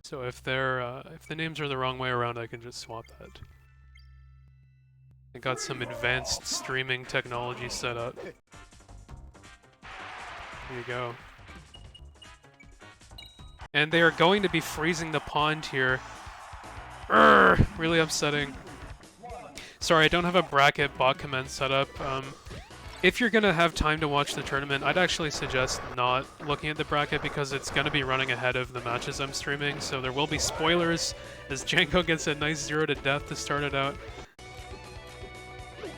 So if the names are the wrong way around, I can just swap that. I got some advanced streaming technology set up. There you go. And they are going to be freezing the pond here. Urgh, really upsetting. Sorry, I don't have a bracket bot command set up. If you're gonna have time to watch the tournament, I'd actually suggest not looking at the bracket because it's gonna be running ahead of the matches I'm streaming, so there will be spoilers as Janco gets a nice 0 to death to start it out.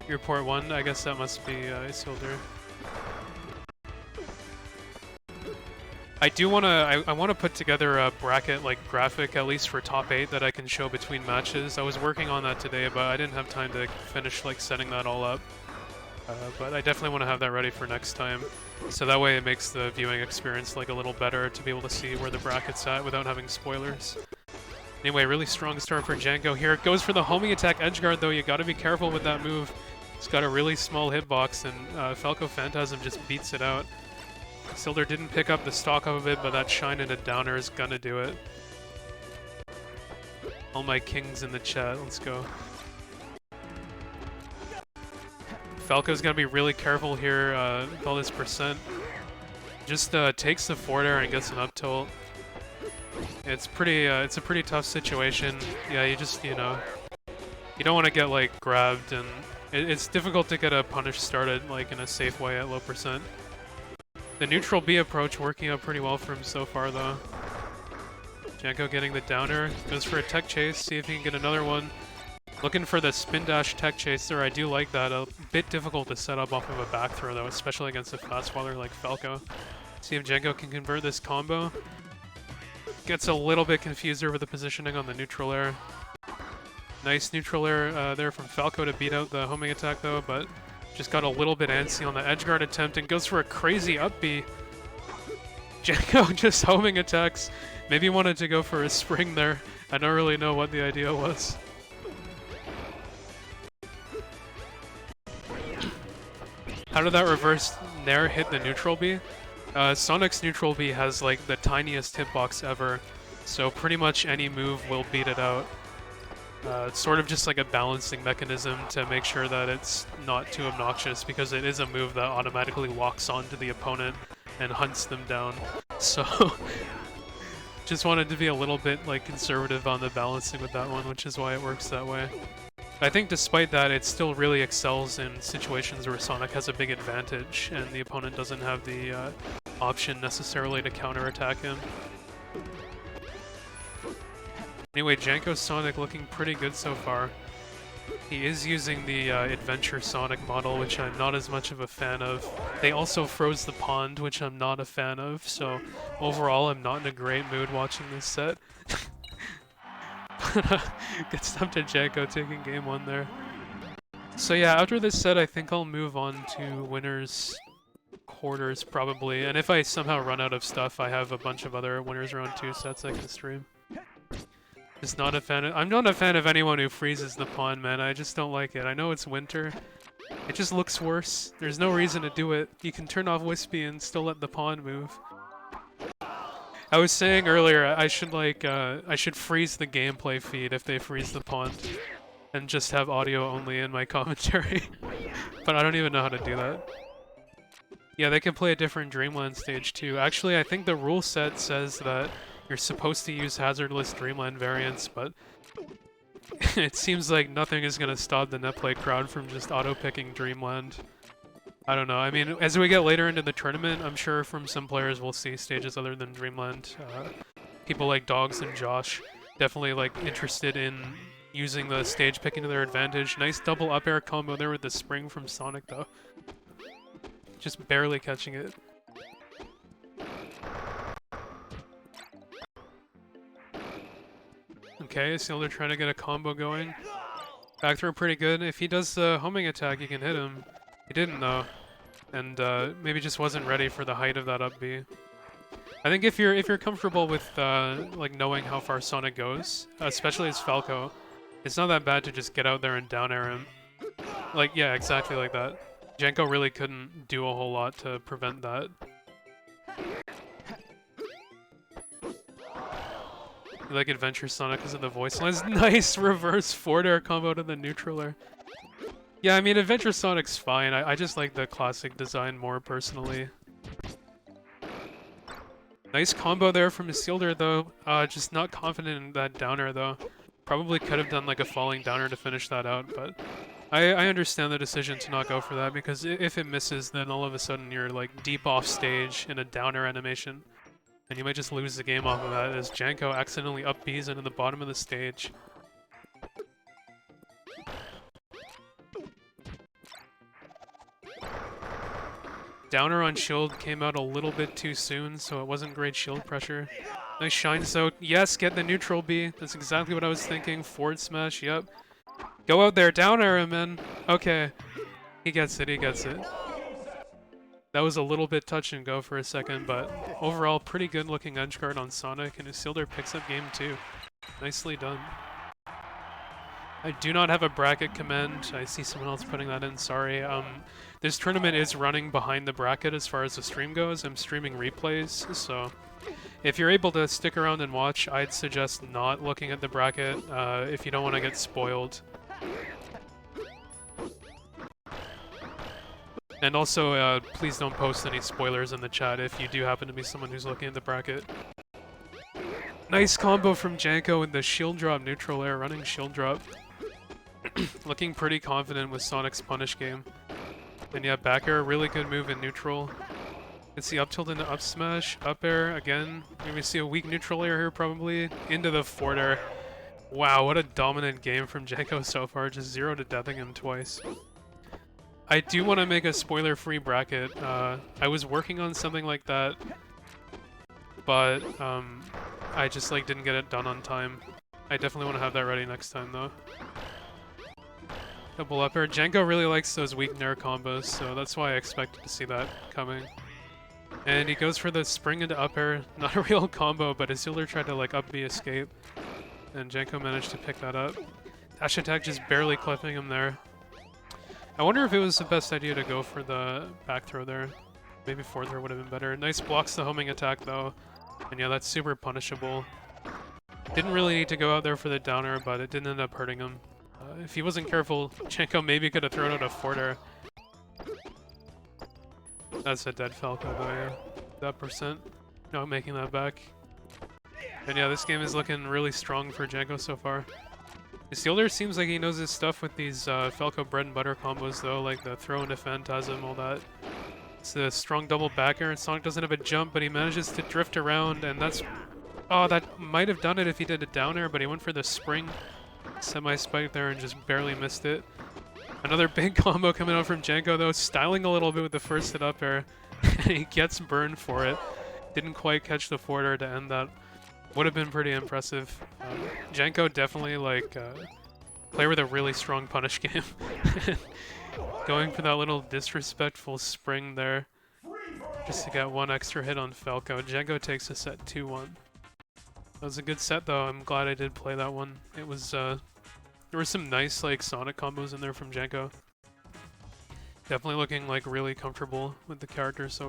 Your port 1, I guess that must be Isildur. I wanna put together a bracket like graphic at least for top 8 that I can show between matches. I was working on that today, but I didn't have time to finish like setting that all up. But I definitely want to have that ready for next time, so that way it makes the viewing experience like a little better to be able to see where the bracket's at without having spoilers. Anyway, really strong start for Janco here. It goes for the homing attack edgeguard though. You got to be careful with that move. It's got a really small hitbox, and Falco Phantasm just beats it out. Isildur didn't pick up the stock of it, but that shine into downer is gonna do it. All my kings in the chat, let's go. Falco's gonna be really careful here with all this percent. Just takes the forward air and gets an up tilt. It's a pretty tough situation. Yeah, you just, you know, you don't want to get like grabbed, and it's difficult to get a punish started like in a safe way at low percent. The neutral B approach working out pretty well for him so far though. Janco getting the downer, goes for a tech chase, see if he can get another one. Looking for the spin dash tech chaser, I do like that. A bit difficult to set up off of a back throw though, especially against a fast faller like Falco. See if Janco can convert this combo. Gets a little bit confused over the positioning on the neutral air. Nice neutral air there from Falco to beat out the homing attack though, but just got a little bit antsy on the edgeguard attempt and goes for a crazy up B. Janco just homing attacks. Maybe wanted to go for a spring there. I don't really know what the idea was. How did that reverse nair hit the neutral B? Sonic's neutral B has like the tiniest hitbox ever, so pretty much any move will beat it out. It's sort of just like a balancing mechanism to make sure that it's not too obnoxious, because it is a move that automatically locks onto the opponent and hunts them down. So just wanted to be a little bit like conservative on the balancing with that one, which is why it works that way. I think despite that, it still really excels in situations where Sonic has a big advantage and the opponent doesn't have the option necessarily to counterattack him. Anyway, Janco Sonic looking pretty good so far. He is using the Adventure Sonic model, which I'm not as much of a fan of. They also froze the pond, which I'm not a fan of, so overall I'm not in a great mood watching this set. Good stuff to Janco taking game 1 there. So yeah, after this set I think I'll move on to winners quarters probably, and if I somehow run out of stuff I have a bunch of other winners round 2 sets I can stream. Just not a fan of— I'm not a fan of anyone who freezes the pond, man. I just don't like it. I know it's winter. It just looks worse. There's no reason to do it. You can turn off Wispy and still let the pond move. I was saying earlier I should like I should freeze the gameplay feed if they freeze the pond and just have audio only in my commentary. But I don't even know how to do that. Yeah, they can play a different Dreamland stage too. Actually, I think the rule set says that you're supposed to use hazardless Dreamland variants, but it seems like nothing is going to stop the Netplay crowd from just auto-picking Dreamland. I don't know. I mean, as we get later into the tournament, I'm sure from some players we'll see stages other than Dreamland. People like Dogs and Josh definitely like interested in using the stage picking to their advantage. Nice double up air combo there with the spring from Sonic though. Just barely catching it. Okay, Isildur trying to get a combo going. Back throw pretty good. If he does the homing attack, you can hit him. He didn't though, and maybe just wasn't ready for the height of that up B. I think if you're comfortable with like knowing how far Sonic goes, especially as Falco, it's not that bad to just get out there and down air him. Like, yeah, exactly like that. Janco really couldn't do a whole lot to prevent that. Like Adventure Sonic because of the voice lines. Nice reverse forward air combo to the neutral air. Yeah, I mean, Adventure Sonic's fine. I just like the classic design more personally. Nice combo there from Isildur though. Just not confident in that downer though. Probably could have done like a falling downer to finish that out, but I understand the decision to not go for that because if it misses, then all of a sudden you're like deep off stage in a downer animation. And you might just lose the game off of that as Janco accidentally up Bs into the bottom of the stage. Downer on shield came out a little bit too soon, so it wasn't great shield pressure. Nice shine soak. Yes, get the neutral B. That's exactly what I was thinking. Forward smash, yep. Go out there, down air him, man. Okay. He gets it, he gets it. That was a little bit touch and go for a second, but overall pretty good looking edge guard on Sonic, and Isildur picks up game 2. Nicely done. I do not have a bracket command. I see someone else putting that in, sorry. This tournament is running behind the bracket as far as the stream goes. I'm streaming replays, so if you're able to stick around and watch, I'd suggest not looking at the bracket if you don't want to get spoiled. And also, please don't post any spoilers in the chat if you do happen to be someone who's looking at the bracket. Nice combo from Janco with the shield drop neutral air, running shield drop. Looking pretty confident with Sonic's punish game. And yeah, back air, really good move in neutral. It's the up tilt into up smash, up air again. Maybe we see a weak neutral air here probably. Into the forward air. Wow, what a dominant game from Janco so far, just 0 to deathing him twice. I do want to make a spoiler-free bracket. I was working on something like that, but I just like didn't get it done on time. I definitely want to have that ready next time though. Double up air. Janco really likes those weak nair combos, so that's why I expected to see that coming. And he goes for the spring into up air. Not a real combo, but Isildur tried to like up B escape, and Janco managed to pick that up. Dash attack just barely clipping him there. I wonder if it was the best idea to go for the back throw there. Maybe forward throw would have been better. Nice blocks the homing attack though. And yeah, that's super punishable. Didn't really need to go out there for the downer, but it didn't end up hurting him. If he wasn't careful, Janco maybe could have thrown out a forward air. That's a dead Falco though, yeah. That percent. Not making that back. And yeah, this game is looking really strong for Janco so far. Isildur seems like he knows his stuff with these Falco bread and butter combos though, like the throw into Phantasm, all that. It's a strong double back air, and Sonic doesn't have a jump, but he manages to drift around, and that's... Oh, that might have done it if he did a down air, but he went for the spring semi-spike there and just barely missed it. Another big combo coming out from Janco though, styling a little bit with the first hit up air, and he gets burned for it. Didn't quite catch the forward air to end that. Would have been pretty impressive. Janco definitely like player with a really strong punish game. Going for that little disrespectful spring there just to get one extra hit on Falco. Janco takes a set 2-1. That was a good set though. I'm glad I did play that one. It was there were some nice like Sonic combos in there from Janco. Definitely looking like really comfortable with the character so far.